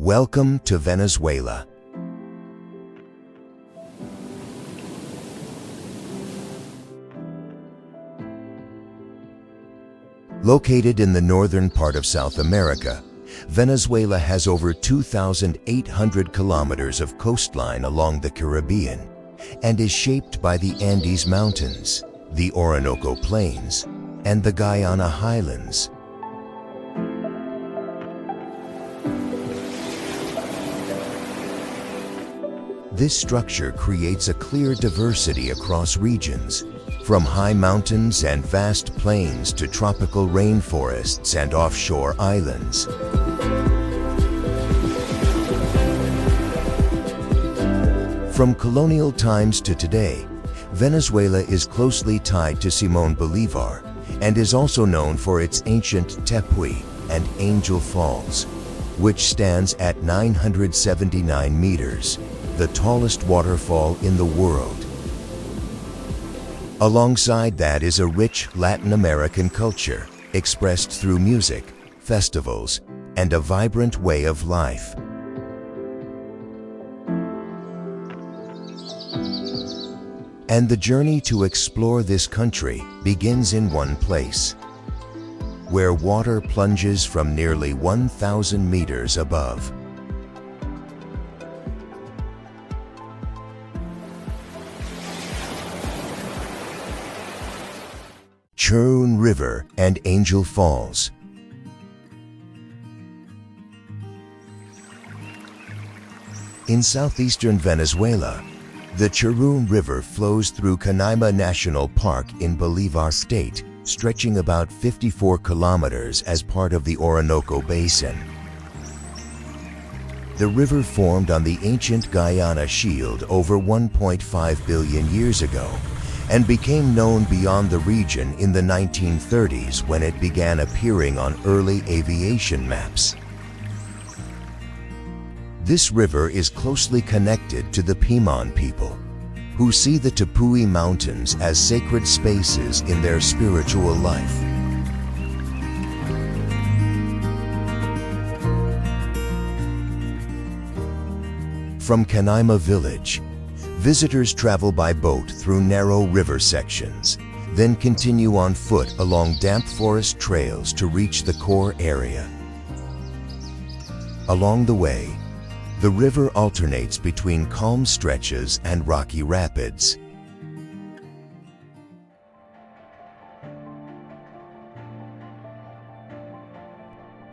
Welcome to Venezuela. Located in the northern part of South America, Venezuela has over 2,800 kilometers of coastline along the Caribbean and is shaped by the Andes Mountains, the Orinoco Plains, and the Guyana highlands. This structure creates a clear diversity across regions, from high mountains and vast plains to tropical rainforests and offshore islands. From colonial times to today, Venezuela is closely tied to Simón Bolívar and is also known for its ancient Tepuy and Angel Falls, which stands at 979 meters, the tallest waterfall in the world. Alongside that is a rich Latin American culture expressed through music, festivals, and a vibrant way of life. And the journey to explore this country begins in one place, where water plunges from nearly 1,000 meters above. Churún River and Angel Falls. In southeastern Venezuela, the Churún River flows through Roraima National Park in Bolívar State, stretching about 54 kilometers as part of the Orinoco Basin. The river formed on the ancient Guyana Shield over 1.5 billion years ago and became known beyond the region in the 1930s when it began appearing on early aviation maps. This river is closely connected to the Pimon people, who see the Tepuy Mountains as sacred spaces in their spiritual life. From Roraima village, visitors travel by boat through narrow river sections, then continue on foot along damp forest trails to reach the core area. Along the way, the river alternates between calm stretches and rocky rapids.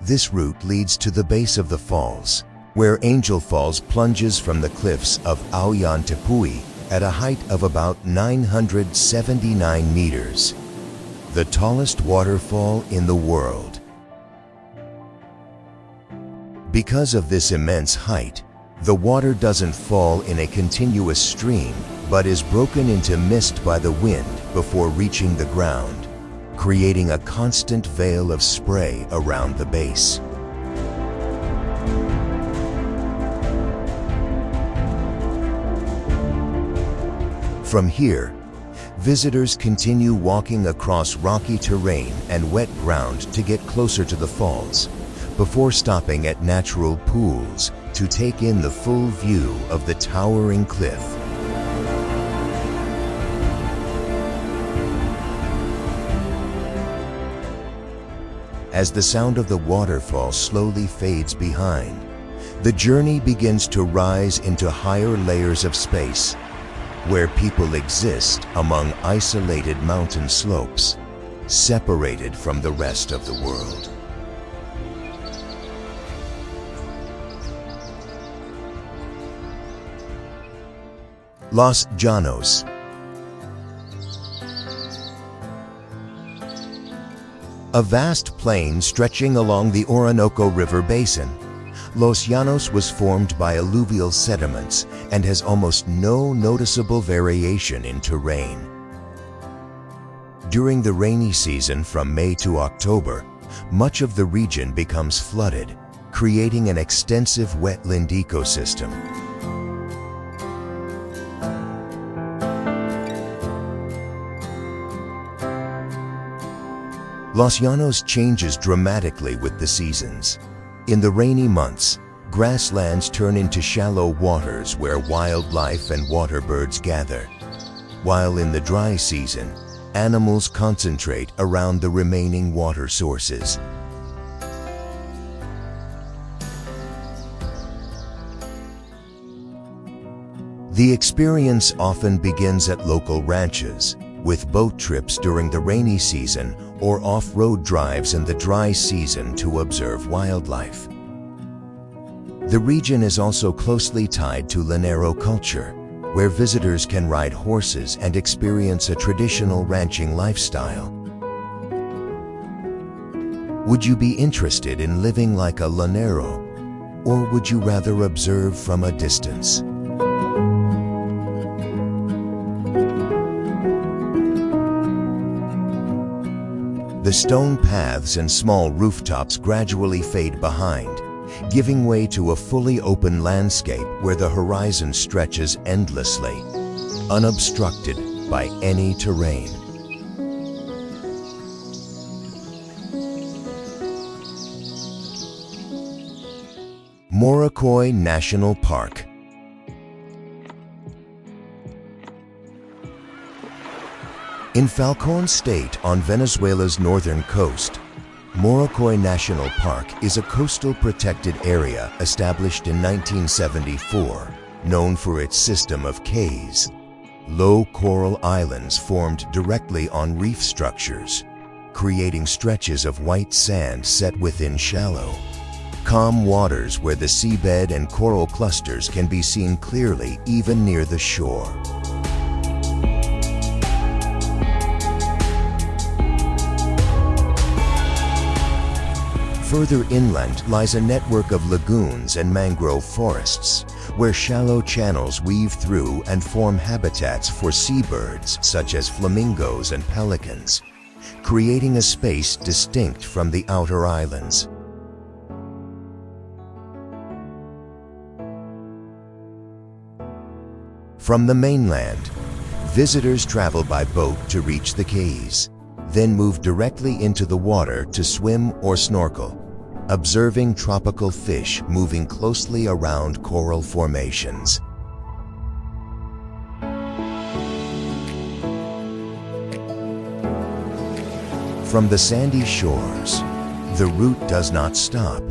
This route leads to the base of the falls, where Angel Falls plunges from the cliffs of Aoyan Tepuy at a height of about 979 meters, the tallest waterfall in the world. Because of this immense height, the water doesn't fall in a continuous stream, but is broken into mist by the wind before reaching the ground, creating a constant veil of spray around the base. From here, visitors continue walking across rocky terrain and wet ground to get closer to the falls, before stopping at natural pools to take in the full view of the towering cliff. As the sound of the waterfall slowly fades behind, the journey begins to rise into higher layers of space, where people exist among isolated mountain slopes, separated from the rest of the world. Los Llanos. A vast plain stretching along the Orinoco River basin, Los Llanos was formed by alluvial sediments and has almost no noticeable variation in terrain. During the rainy season from May to October, much of the region becomes flooded, creating an extensive wetland ecosystem. Los Llanos changes dramatically with the seasons. In the rainy months, Grasslands turn into shallow waters where wildlife and water birds gather, while in the dry season, animals concentrate around the remaining water sources. The experience often begins at local ranches, with boat trips during the rainy season or off-road drives in the dry season to observe wildlife. The region is also closely tied to Llanero culture, where visitors can ride horses and experience a traditional ranching lifestyle. Would you be interested in living like a Llanero, or would you rather observe from a distance? The stone paths and small rooftops gradually fade behind, giving way to a fully open landscape where the horizon stretches endlessly, unobstructed by any terrain. Morrocoy National Park. In Falcón State on Venezuela's northern coast, Morrocoy National Park is a coastal protected area established in 1974, known for its system of cays, low coral islands formed directly on reef structures, creating stretches of white sand set within shallow, calm waters where the seabed and coral clusters can be seen clearly even near the shore. Further inland lies a network of lagoons and mangrove forests, where shallow channels weave through and form habitats for seabirds such as flamingos and pelicans, creating a space distinct from the outer islands. From the mainland, visitors travel by boat to reach the cays, then move directly into the water to swim or snorkel, observing tropical fish moving closely around coral formations. From the sandy shores, the route does not stop,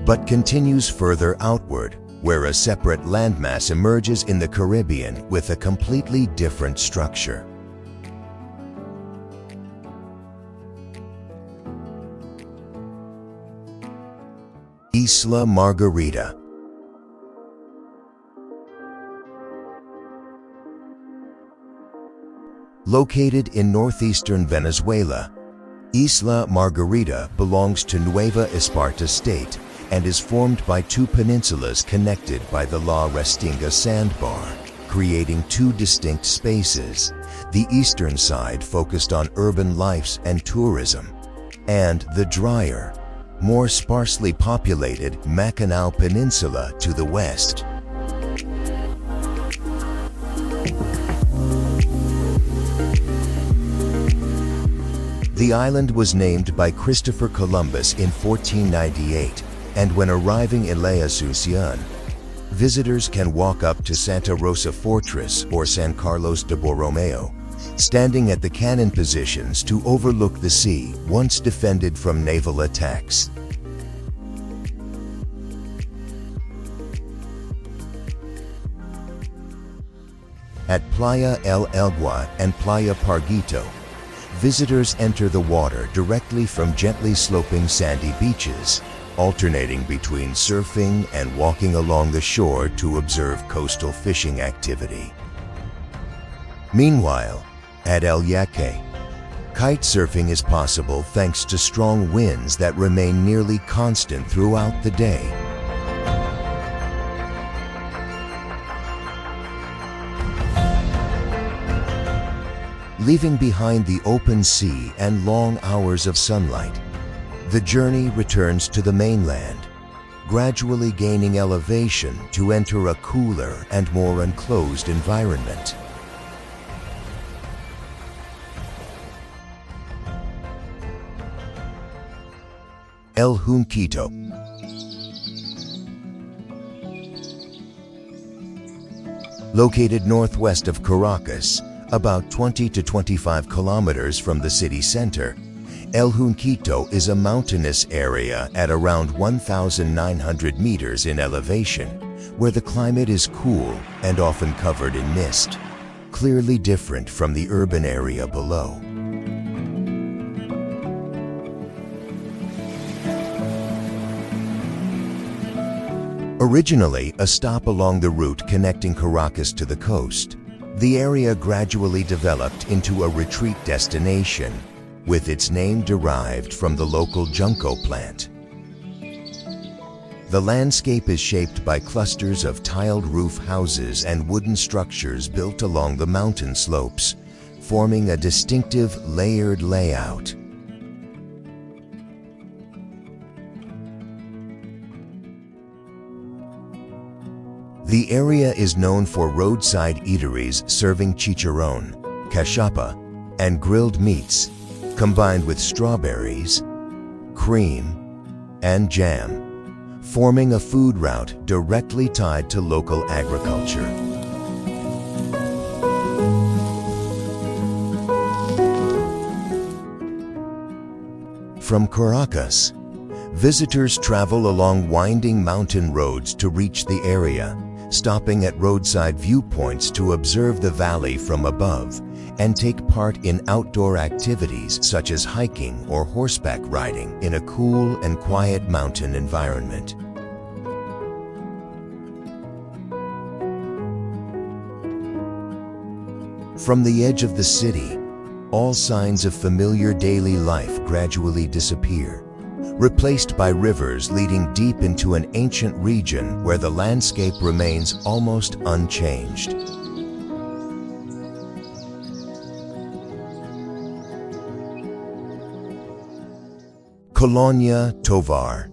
but continues further outward, where a separate landmass emerges in the Caribbean with a completely different structure. Isla Margarita. Located in northeastern Venezuela, Isla Margarita belongs to Nueva Esparta state and is formed by two peninsulas connected by the La Restinga sandbar, creating two distinct spaces, the eastern side focused on urban life and tourism, and the drier, more sparsely populated Macanao Peninsula to the west. The island was named by Christopher Columbus in 1498, and when arriving in La Asunción, visitors can walk up to Santa Rosa Fortress or San Carlos de Borromeo, standing at the cannon positions to overlook the sea once defended from naval attacks. At Playa El Elgua and Playa Parguito, visitors enter the water directly from gently sloping sandy beaches, alternating between surfing and walking along the shore to observe coastal fishing activity. Meanwhile, at El Yaque, kite surfing is possible thanks to strong winds that remain nearly constant throughout the day. Leaving behind the open sea and long hours of sunlight, the journey returns to the mainland, gradually gaining elevation to enter a cooler and more enclosed environment. El Junquito. Located northwest of Caracas, about 20 to 25 kilometers from the city center, El Junquito is a mountainous area at around 1,900 meters in elevation, where the climate is cool and often covered in mist, clearly different from the urban area below. Originally a stop along the route connecting Caracas to the coast, the area gradually developed into a retreat destination, with its name derived from the local junco plant. The landscape is shaped by clusters of tiled roof houses and wooden structures built along the mountain slopes, forming a distinctive layered layout. The area is known for roadside eateries serving chicharrón, cachapa, and grilled meats, combined with strawberries, cream, and jam, forming a food route directly tied to local agriculture. From Caracas, visitors travel along winding mountain roads to reach the area, stopping at roadside viewpoints to observe the valley from above and take part in outdoor activities such as hiking or horseback riding in a cool and quiet mountain environment. From the edge of the city, all signs of familiar daily life gradually disappear, replaced by rivers leading deep into an ancient region where the landscape remains almost unchanged. Colonia Tovar.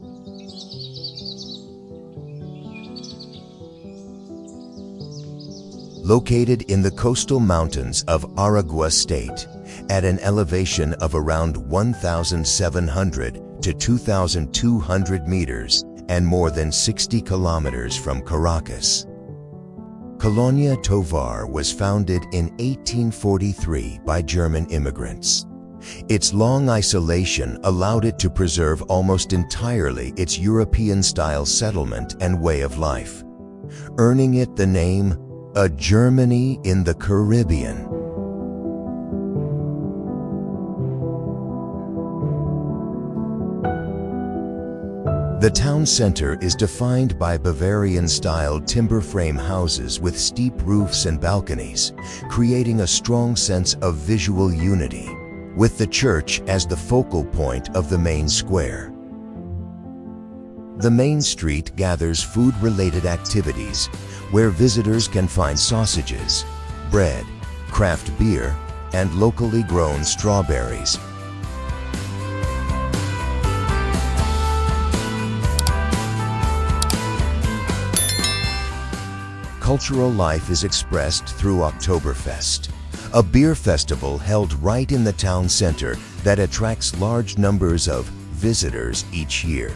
Located in the coastal mountains of Aragua state, at an elevation of around 1,700 to 2,200 meters and more than 60 kilometers from Caracas. Colonia Tovar was founded in 1843 by German immigrants. Its long isolation allowed it to preserve almost entirely its European-style settlement and way of life, earning it the name "A Germany in the Caribbean." The town center is defined by Bavarian-style timber frame houses with steep roofs and balconies, creating a strong sense of visual unity, with the church as the focal point of the main square. The main street gathers food-related activities, where visitors can find sausages, bread, craft beer, and locally grown strawberries. Cultural life is expressed through Oktoberfest, a beer festival held right in the town center that attracts large numbers of visitors each year.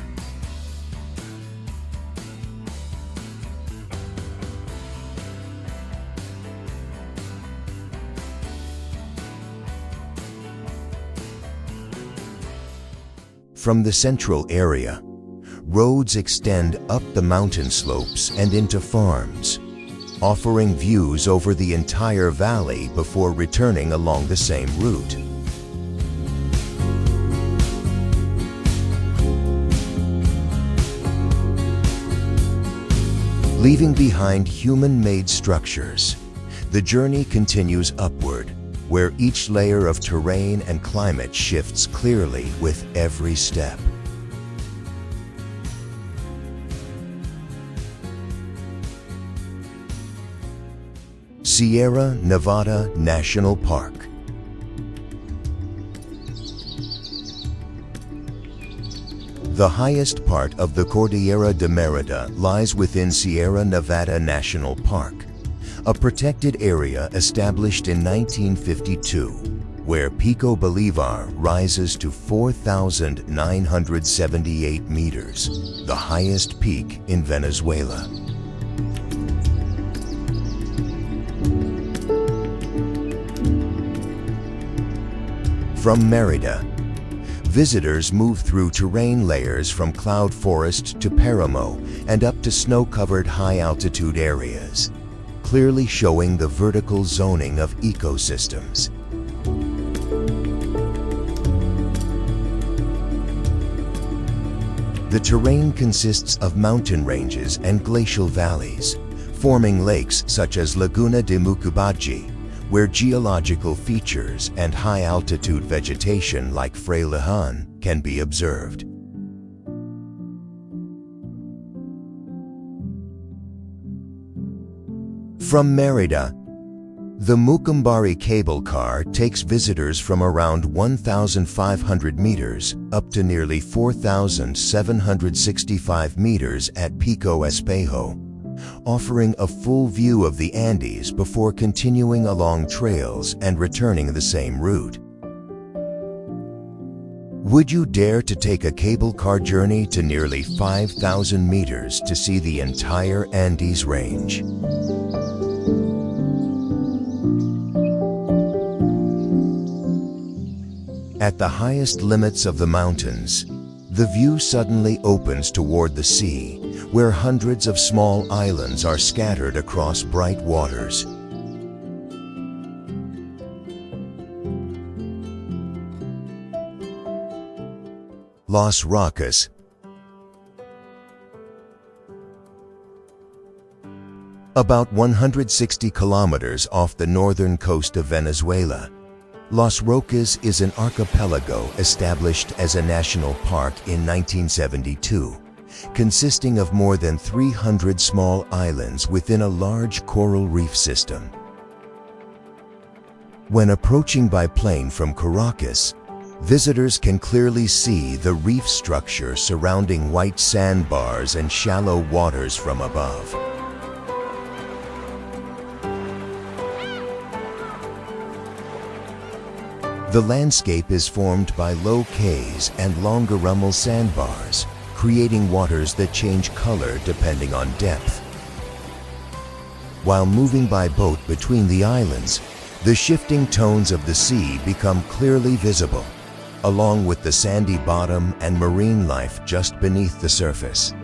From the central area, roads extend up the mountain slopes and into farms, offering views over the entire valley before returning along the same route. Leaving behind human-made structures, the journey continues upward, where each layer of terrain and climate shifts clearly with every step. Sierra Nevada National Park. The highest part of the Cordillera de Merida lies within Sierra Nevada National Park, a protected area established in 1952, where Pico Bolivar rises to 4,978 meters, the highest peak in Venezuela. From Mérida, visitors move through terrain layers from cloud forest to Páramo and up to snow-covered high-altitude areas, clearly showing the vertical zoning of ecosystems. The terrain consists of mountain ranges and glacial valleys, forming lakes such as Laguna de Mucubaji, where geological features and high-altitude vegetation like Fray Lejan can be observed. From Mérida, the Mucumbari cable car takes visitors from around 1,500 meters up to nearly 4,765 meters at Pico Espejo, offering a full view of the Andes before continuing along trails and returning the same route. Would you dare to take a cable car journey to nearly 5,000 meters to see the entire Andes range? At the highest limits of the mountains, the view suddenly opens toward the sea, where hundreds of small islands are scattered across bright waters. Los Roques. About 160 kilometers off the northern coast of Venezuela, Los Roques is an archipelago established as a national park in 1972, consisting of more than 300 small islands within a large coral reef system. When approaching by plane from Caracas, visitors can clearly see the reef structure surrounding white sandbars and shallow waters from above. The landscape is formed by low cays and longarummal sandbars, creating waters that change color depending on depth. While moving by boat between the islands, the shifting tones of the sea become clearly visible, along with the sandy bottom and marine life just beneath the surface.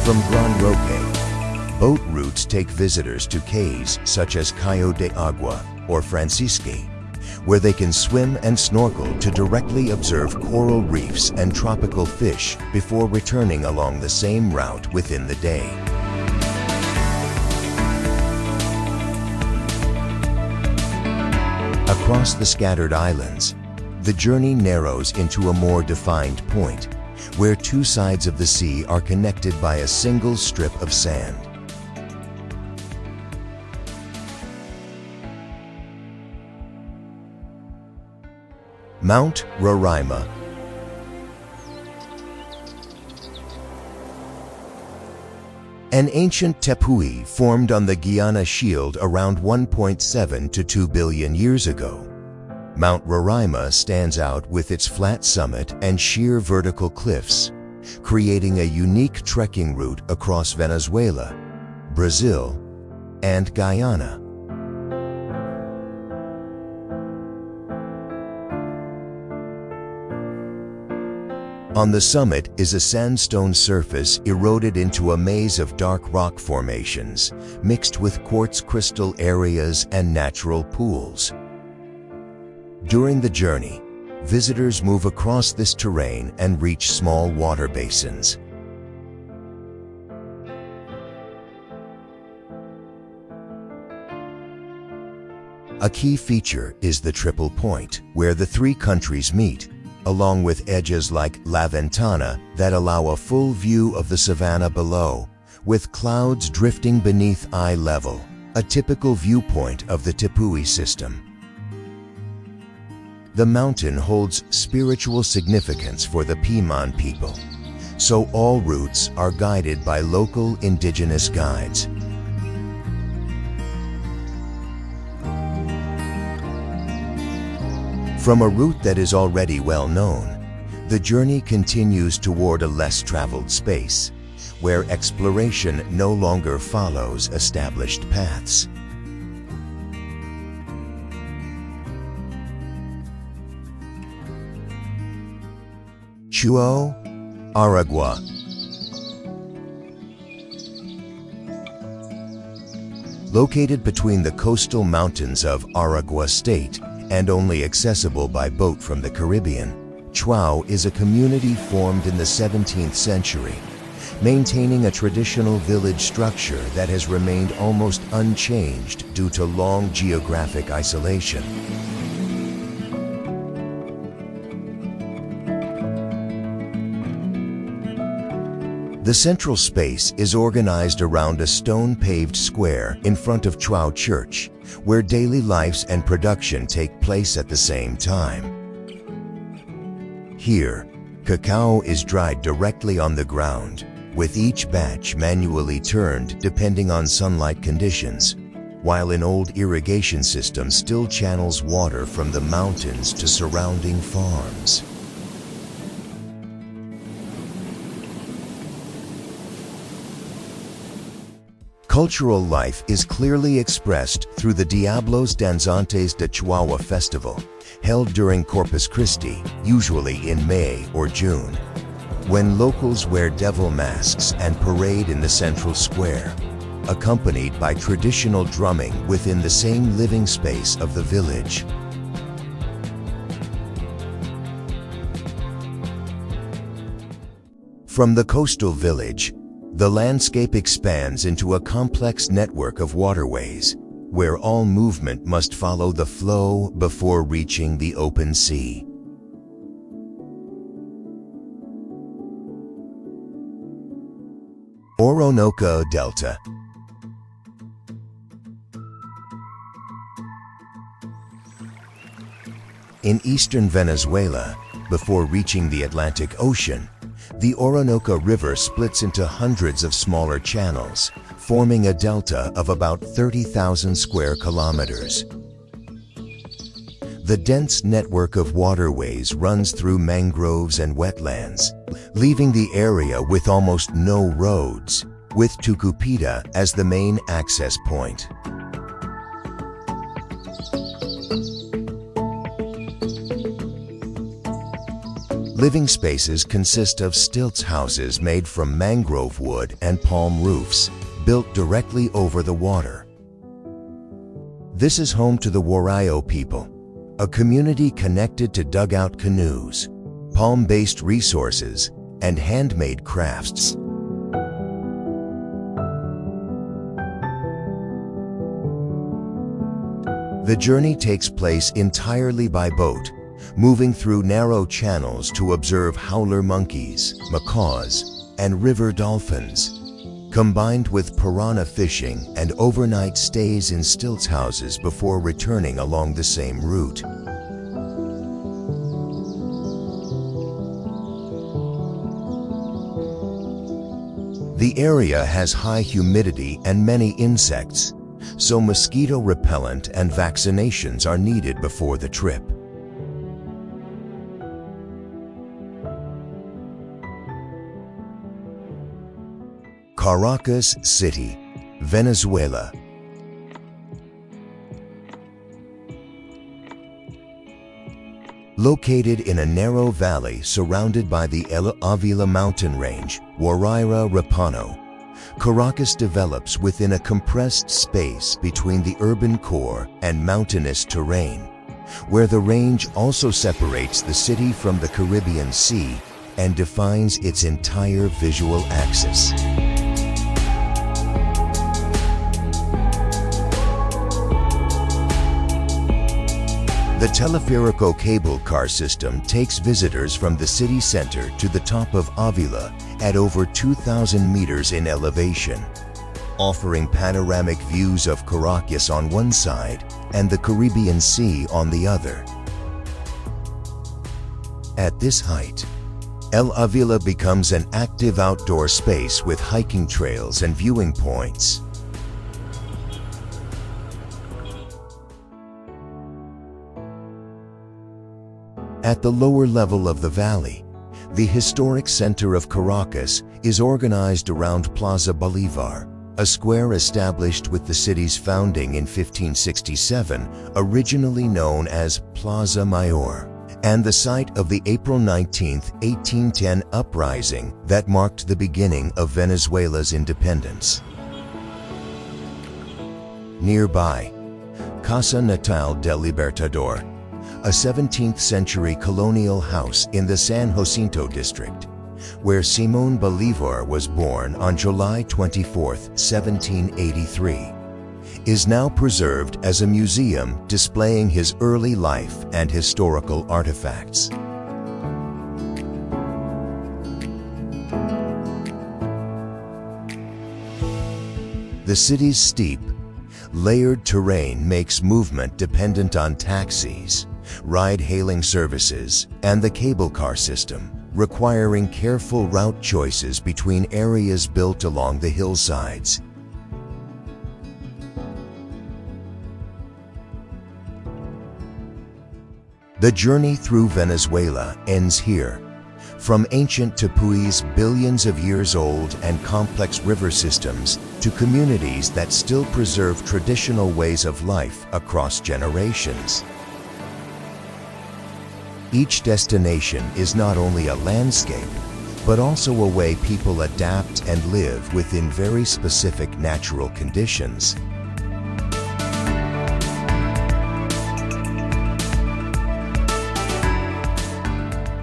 From Gran Roque, boat routes take visitors to cays such as Cayo de Agua or Francisque, where they can swim and snorkel to directly observe coral reefs and tropical fish before returning along the same route within the day. Across the scattered islands, the journey narrows into a more defined point, where two sides of the sea are connected by a single strip of sand. Mount Roraima. An ancient tepui formed on the Guiana Shield around 1.7 to 2 billion years ago. Mount Roraima stands out with its flat summit and sheer vertical cliffs, creating a unique trekking route across Venezuela, Brazil, and Guyana. On the summit is a sandstone surface eroded into a maze of dark rock formations, mixed with quartz crystal areas and natural pools. During the journey, visitors move across this terrain and reach small water basins. A key feature is the triple point, where the three countries meet, along with edges like La Ventana that allow a full view of the savanna below, with clouds drifting beneath eye level, a typical viewpoint of the Tepui system. The mountain holds spiritual significance for the Piman people, so all routes are guided by local indigenous guides. From a route that is already well known, the journey continues toward a less traveled space, where exploration no longer follows established paths. Chuao, Aragua. Located between the coastal mountains of Aragua State and only accessible by boat from the Caribbean, Chuao is a community formed in the 17th century, maintaining a traditional village structure that has remained almost unchanged due to long geographic isolation. The central space is organized around a stone-paved square in front of Chuao Church, where daily lives and production take place at the same time. Here, cacao is dried directly on the ground, with each batch manually turned depending on sunlight conditions, while an old irrigation system still channels water from the mountains to surrounding farms. Cultural life is clearly expressed through the Diablos Danzantes de Chihuahua festival, held during Corpus Christi, usually in May or June, when locals wear devil masks and parade in the central square, accompanied by traditional drumming within the same living space of the village. From the coastal village, the landscape expands into a complex network of waterways, where all movement must follow the flow before reaching the open sea. Orinoco Delta. In eastern Venezuela, before reaching the Atlantic Ocean, the Orinoco River splits into hundreds of smaller channels, forming a delta of about 30,000 square kilometers. The dense network of waterways runs through mangroves and wetlands, leaving the area with almost no roads, with Tucupita as the main access point. Living spaces consist of stilts houses made from mangrove wood and palm roofs, built directly over the water. This is home to the Roraima people, a community connected to dugout canoes, palm-based resources, and handmade crafts. The journey takes place entirely by boat, moving through narrow channels to observe howler monkeys, macaws, and river dolphins, combined with piranha fishing and overnight stays in stilts houses before returning along the same route. The area has high humidity and many insects, so mosquito repellent and vaccinations are needed before the trip. Caracas City, Venezuela. Located in a narrow valley surrounded by the Ávila mountain range, Roraima Repano, Caracas develops within a compressed space between the urban core and mountainous terrain, where the range also separates the city from the Caribbean Sea and defines its entire visual axis. The Teleférico cable car system takes visitors from the city center to the top of Ávila at over 2,000 meters in elevation, offering panoramic views of Caracas on one side and the Caribbean Sea on the other. At this height, El Ávila becomes an active outdoor space with hiking trails and viewing points. At the lower level of the valley, The historic center of Caracas is organized around Plaza Bolívar, a square established with the city's founding in 1567, originally known as Plaza Mayor, and the site of the April 19, 1810 uprising that marked the beginning of Venezuela's independence. Nearby, Casa Natal del Libertador, a 17th-century colonial house in the San Jacinto district, where Simón Bolívar was born on July 24, 1783, is now preserved as a museum displaying his early life and historical artifacts. The city's steep, layered terrain makes movement dependent on taxis, ride-hailing services, and the cable car system, requiring careful route choices between areas built along the hillsides. The journey through Venezuela ends here. From ancient tepuis billions of years old and complex river systems to communities that still preserve traditional ways of life across generations. Each destination is not only a landscape, but also a way people adapt and live within very specific natural conditions.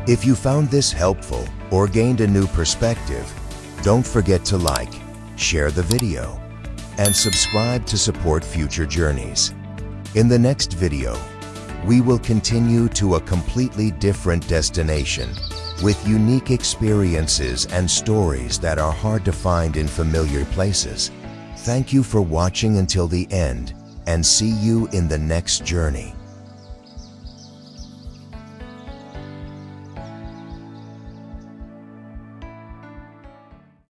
If you found this helpful or gained a new perspective, don't forget to like, share the video, and subscribe to support future journeys. In the next video, we will continue to a completely different destination with unique experiences and stories that are hard to find in familiar places. Thank you for watching until the end, and see you in the next journey.